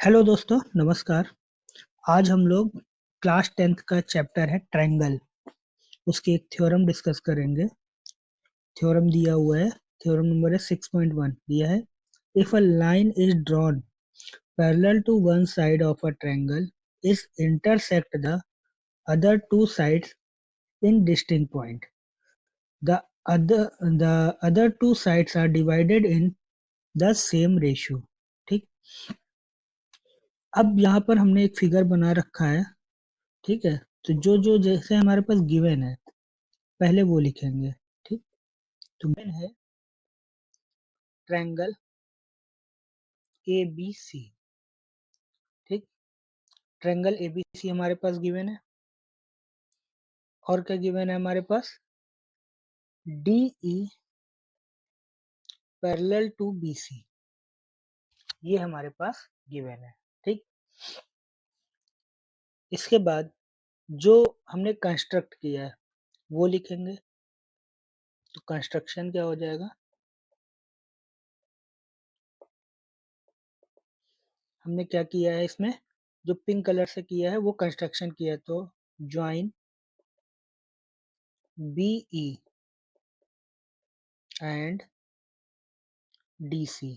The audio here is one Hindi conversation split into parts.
हेलो दोस्तों, नमस्कार। आज हम लोग क्लास 10th का चैप्टर है ट्रायंगल, उसकी एक थ्योरम डिस्कस करेंगे। थ्योरम दिया हुआ है, थ्योरम नंबर है 6.1 दिया है। If a line is drawn parallel to one side of a triangle is intersect the other two sides in distinct point, the the other two sides are divided in the same ratio। ठीक। अब यहाँ पर हमने एक फिगर बना रखा है। ठीक है, तो जो जो जैसे हमारे पास गिवन है पहले वो लिखेंगे। ठीक, तो गिवन है ट्रायंगल ए बी सी। ठीक, ट्रायंगल ए बी सी हमारे पास गिवन है। और क्या गिवन है हमारे पास? D E parallel to B C, ये हमारे पास गिवन है। ठीक, इसके बाद जो हमने कंस्ट्रक्ट किया है वो लिखेंगे। तो कंस्ट्रक्शन क्या हो जाएगा? हमने क्या किया है इसमें, जो पिंक कलर से किया है वो कंस्ट्रक्शन किया है। तो join B E and D C.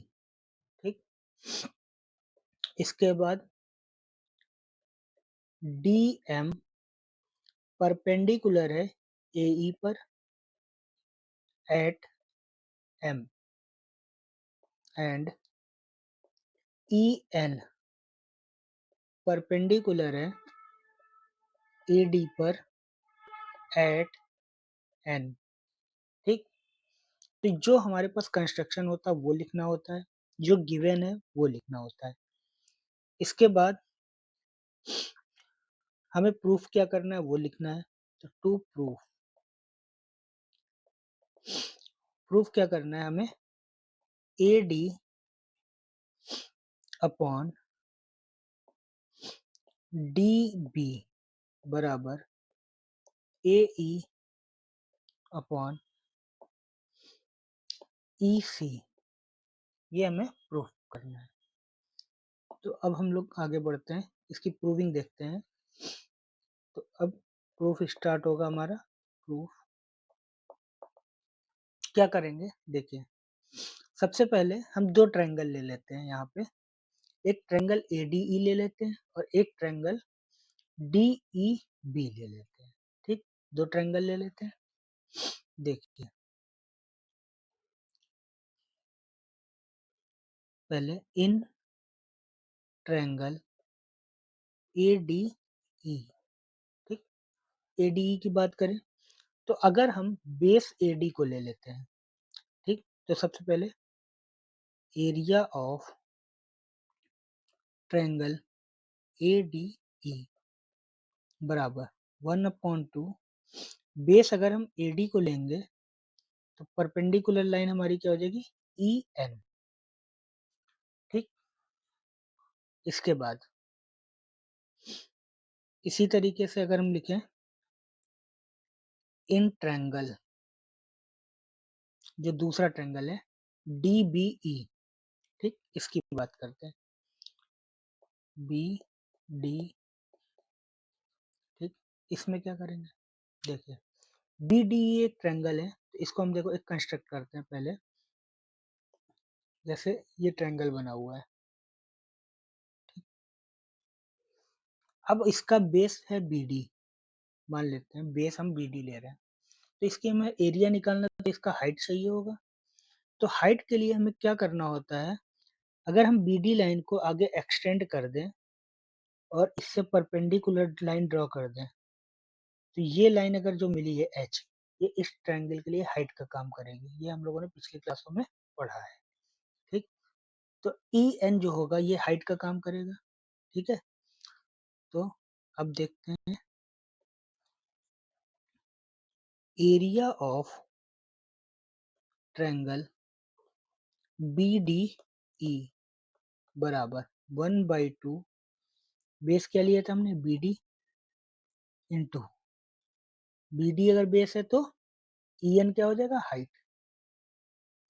ठीक, इसके बाद डी एम परपेंडिकुलर है ए ई पर at M, and E N perpendicular है ए डी पर एट एन। ठीक, तो जो हमारे पास कंस्ट्रक्शन होता है वो लिखना होता है, जो गिवन है वो लिखना होता है। इसके बाद हमें प्रूफ क्या करना है वो लिखना है। तो टू प्रूफ क्या करना है हमें, A D upon D B बराबर ए ई अपॉन ई सी, ये हमें प्रूफ करना है। तो अब हम लोग आगे बढ़ते हैं, इसकी प्रूविंग देखते हैं। तो अब प्रूफ स्टार्ट होगा हमारा। प्रूफ क्या करेंगे देखिए, सबसे पहले हम दो ट्रायंगल ले लेते हैं। यहाँ पे एक ट्रायंगल ए डी ई ले लेते हैं और एक ट्रायंगल डी ई बी ले लेते हैं। ठीक, दो ट्रायंगल ले लेते हैं। देखिए, पहले in triangle A D E. ठीक, ए डी ई की बात करें तो अगर हम बेस ए डी को ले लेते हैं, ठीक, तो सबसे पहले area of triangle A D E बराबर 1/2। बेस अगर हम ए डी को लेंगे तो परपेंडिकुलर लाइन हमारी क्या हो जाएगी, ई एन। ठीक, इसके बाद इसी तरीके से अगर हम लिखें इन ट्रायंगल, जो दूसरा ट्रायंगल है डी बी ई। ठीक, इसकी बात करते हैं बी डी। ठीक, इसमें क्या करेंगे, देखिए बी डी एक ट्रायंगल है, तो इसको हम देखो एक कंस्ट्रक्ट करते हैं पहले। जैसे ये ट्रायंगल बना हुआ है, अब इसका बेस है बी डी, मान लेते हैं बेस हम बी डी ले रहे हैं। तो इसकी हमें एरिया निकालना है, तो इसका हाइट चाहिए होगा। तो हाइट के लिए हमें क्या करना होता है, अगर हम बी डी लाइन को आगे एक्सटेंड कर दें और इससे परपेंडिकुलर लाइन ड्रॉ कर दें, तो ये लाइन अगर जो मिली है एच, ये इस ट्रायंगल के लिए हाइट का काम करेगी। ये हम लोगों ने पिछली क्लासों में पढ़ा है। ठीक, तो ई एन जो होगा ये हाइट का काम करेगा। ठीक है, तो अब देखते हैं area of triangle B D E बराबर 1/2। बेस क्या लिया था हमने, B D into B D. अगर बेस है तो ई एन क्या हो जाएगा, हाइट,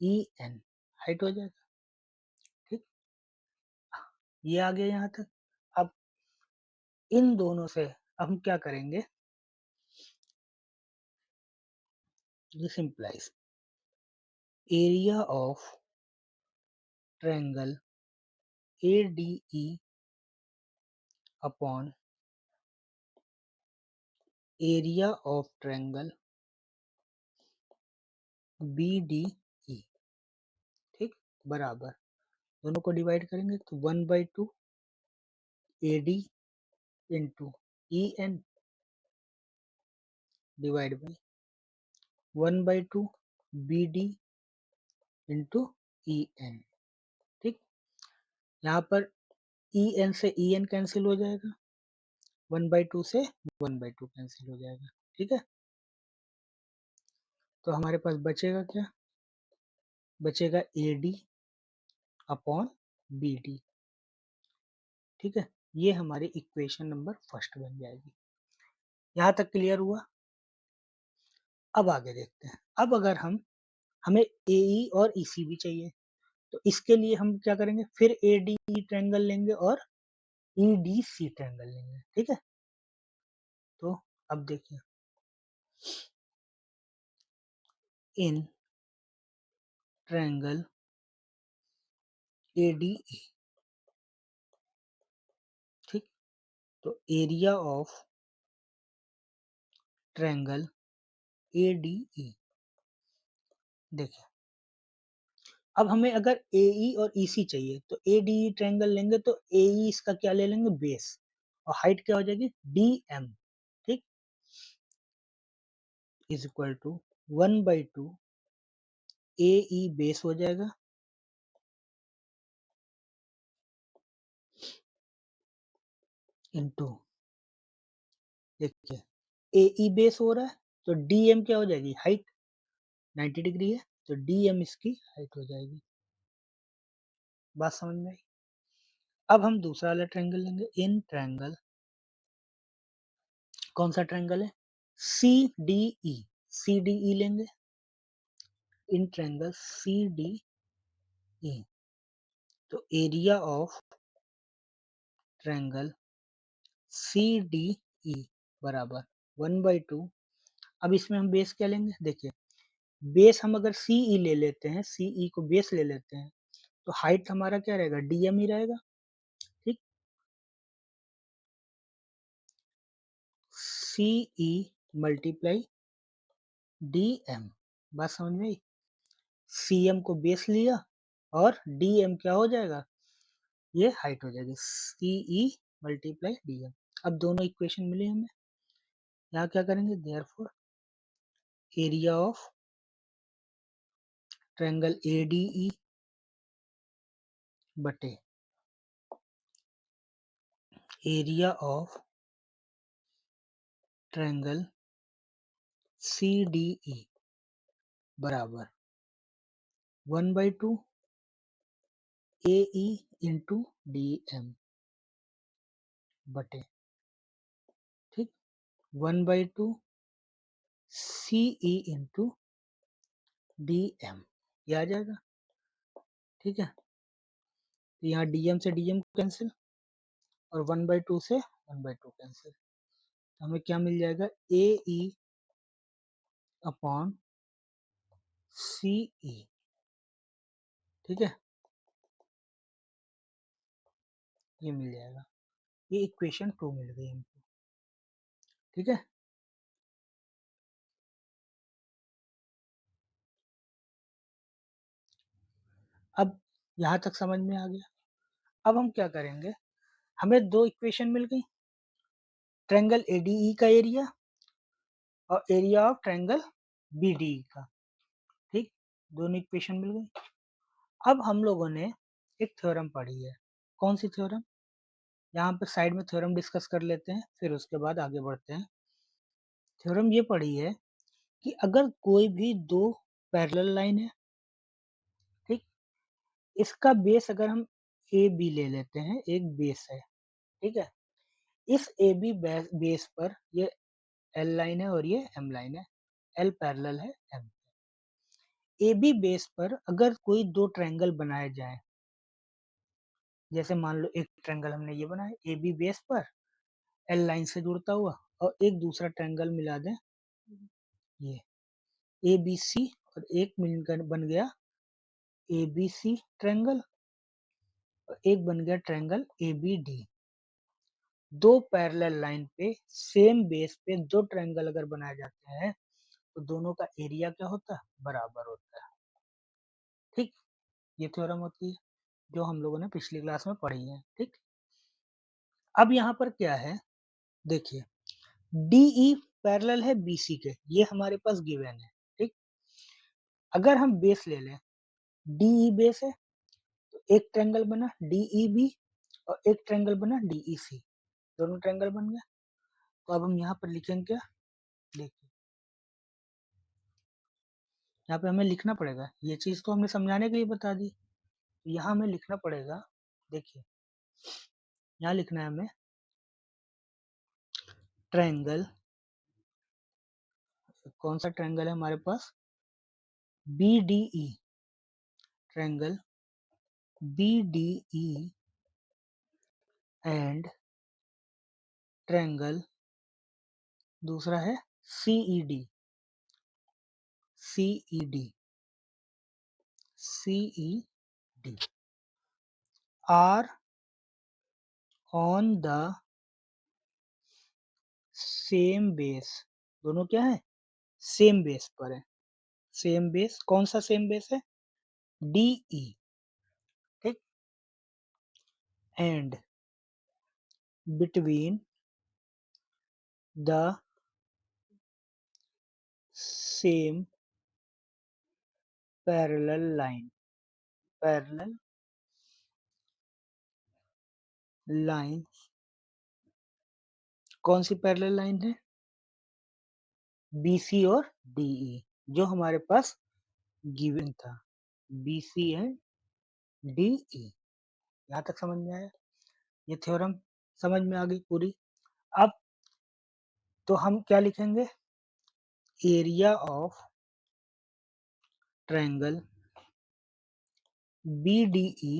ई एन हाइट हो जाएगा। ठीक, ये आ गया यहाँ तक। अब इन दोनों से अब हम क्या करेंगे, this implies area of triangle ADE upon area of triangle BDE, ठीक, बराबर दोनों को डिवाइड करेंगे तो 1/2 AD into EN divide by 1/2 BD into EN, ठीक। यहाँ पर EN से EN कैंसिल हो जाएगा, 1/2 से 1/2 कैंसिल हो जाएगा, ठीक है। तो हमारे पास बचेगा क्या, बचेगा AD अपॉन BD, ठीक है। ये हमारी इक्वेशन नंबर फर्स्ट बन जाएगी। यहाँ तक क्लियर हुआ। अब आगे देखते हैं। अब अगर हमें AE और EC भी चाहिए, तो इसके लिए हम क्या करेंगे, फिर ADE ट्रायंगल लेंगे और EDC ट्रायंगल लेंगे, ठीक है। तो अब देखिए, इन ट्रायंगल ADE, ठीक, तो एरिया ऑफ ट्रायंगल ADE, देखिए अब हमें अगर AE और EC चाहिए तो ADE ट्रायंगल लेंगे तो AE इसका क्या ले लेंगे, बेस, और हाइट क्या हो जाएगी DM, ठीक, is equal to 1/2 AE base हो जाएगा इंटू, देखिए AE बेस हो रहा है तो DM क्या हो जाएगी, हाइट 90 डिग्री है तो DM इसकी हाइट हो जाएगी। बात समझ में आई। अब हम दूसरा वाला ट्रायंगल लेंगे, इन ट्रायंगल, कौन सा ट्रायंगल है, CDE, CDE लेंगे, इन ट्रायंगल CDE, तो एरिया ऑफ ट्रायंगल CDE बराबर 1/2, अब इसमें हम बेस क्या लेंगे, देखिए बेस हम अगर CE ले लेते हैं, CE को बेस ले लेते हैं तो हाइट हमारा क्या रहेगा, DM ही रहेगा, ठीक। CE मल्टीप्लाई DM, बात समझ में आई। CM को बेस लिया और DM क्या हो जाएगा, ये हाइट हो जाएगी, CE मल्टीप्लाई DM। अब दोनों इक्वेशन मिली हमें, यहाँ क्या करेंगे, therefore area of triangle ADE बटे एरिया ऑफ ट्रायंगल CDE बराबर 1/2 AE इंटू DM बटे, ठीक, 1/2 CE इंटू DM, ये आ जाएगा, ठीक है। तो यहाँ DM से DM कैंसिल और 1/2 से 1/2 कैंसिल, तो हमें क्या मिल जाएगा, AE अपॉन CE, ठीक है, ये मिल जाएगा। ये इक्वेशन 2 मिल गई हमको, ठीक है। अब यहाँ तक समझ में आ गया। अब हम क्या करेंगे, हमें दो इक्वेशन मिल गई, ट्रायंगल ADE का एरिया और एरिया ऑफ ट्रायंगल BDE का, ठीक, दोनों इक्वेशन मिल गई। अब हम लोगों ने एक थ्योरम पढ़ी है, कौन सी थ्योरम, यहाँ पे साइड में थ्योरम डिस्कस कर लेते हैं फिर उसके बाद आगे बढ़ते हैं। थ्योरम ये पढ़ी है कि अगर कोई भी दो पैरेलल लाइन है, ठीक, इसका बेस अगर हम AB ले लेते हैं, एक बेस है, ठीक है, इस AB बेस पर ये L लाइन है और ये M लाइन है, L पैरेलल है M। AB बेस पर अगर कोई दो ट्रायंगल बनाए जाए, जैसे मान लो एक ट्रायंगल हमने ये बनाया ए बी बेस पर एल लाइन से जुड़ता हुआ, और एक दूसरा ट्रायंगल मिला दें ये ए बी सी, और एक मिलकर बन गया ए बी सी ट्रायंगल, और एक बन गया ट्रायंगल ए बी डी। दो पैरेलल लाइन पे सेम बेस पे दो ट्रायंगल अगर बनाए जाते हैं तो दोनों का एरिया क्या होता है, बराबर होता है। ठीक, ये थ्योरम होती है जो हम लोगों ने पिछली क्लास में पढ़ी है। ठीक, अब यहाँ पर क्या है, देखिए DE पैरेलल है BC के, ये हमारे पास गिवन है। ठीक, अगर हम बेस ले लें, DE बेस है तो एक ट्रायंगल बना DEB और एक ट्रायंगल बना DEC, दोनों ट्रायंगल बन गया। तो अब हम यहाँ पर लिखेंगे क्या, देखिए यहाँ पे हमें लिखना पड़ेगा, ये चीज तो हमने समझाने के लिए बता दी, यहाँ हमें लिखना पड़ेगा। देखिए यहाँ लिखना है हमें ट्रायंगल, कौन सा ट्रायंगल है हमारे पास, BDE, triangle BDE and triangle दूसरा है CED, CED, CED are on the same base, दोनों क्या है, सेम बेस पर है। सेम बेस, कौन सा सेम बेस है, DE। ठीक, and between the same parallel line, parallel line, कौन सी पैरेलल लाइन है, BC और DE, जो हमारे पास गिवन था, BC एंड DE। यहाँ तक समझ में आया, ये थ्योरम समझ में आ गई पूरी। अब तो हम क्या लिखेंगे, area of triangle BDE,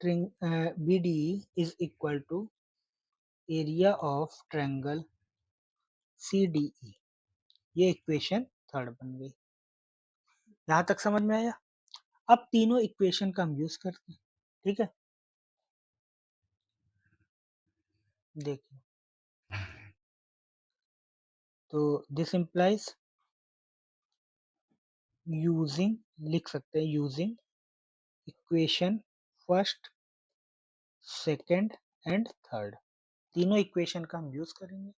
BDE is equal to area of triangle CDE। ये इक्वेशन थर्ड बन गई। यहाँ तक समझ में आया। अब तीनों इक्वेशन का हम यूज करते हैं। ठीक है, देखिए तो दिस इम्प्लाइज यूजिंग, लिख सकते हैं using equation first, second and third, तीनों इक्वेशन का हम यूज करेंगे।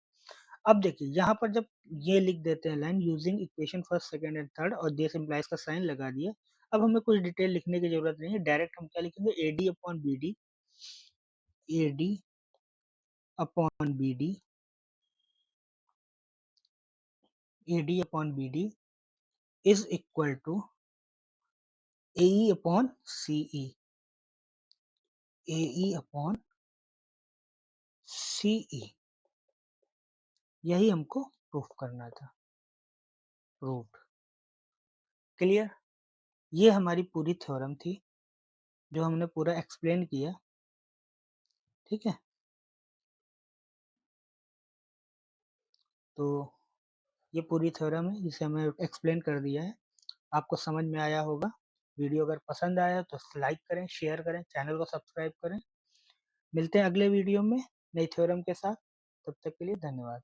अब देखिए यहाँ पर जब ये लिख देते हैं line using equation first second and third और दिस इम्प्लाइज का साइन लगा दिया, अब हमें कुछ डिटेल लिखने की जरूरत नहीं है, डायरेक्ट हम क्या लिखेंगे, AD upon BD, AD upon BD, AD upon BD is equal to AE upon CE, AE upon CE, यही हमको प्रूफ करना था। प्रूफ क्लियर, ये हमारी पूरी थ्योरम थी जो हमने पूरा एक्सप्लेन किया। ठीक है, तो ये पूरी थ्योरम है जिसे हमें एक्सप्लेन कर दिया है, आपको समझ में आया होगा। वीडियो अगर पसंद आया तो लाइक करें, शेयर करें, चैनल को सब्सक्राइब करें। मिलते हैं अगले वीडियो में नई थ्योरम के साथ, तब तक के लिए धन्यवाद।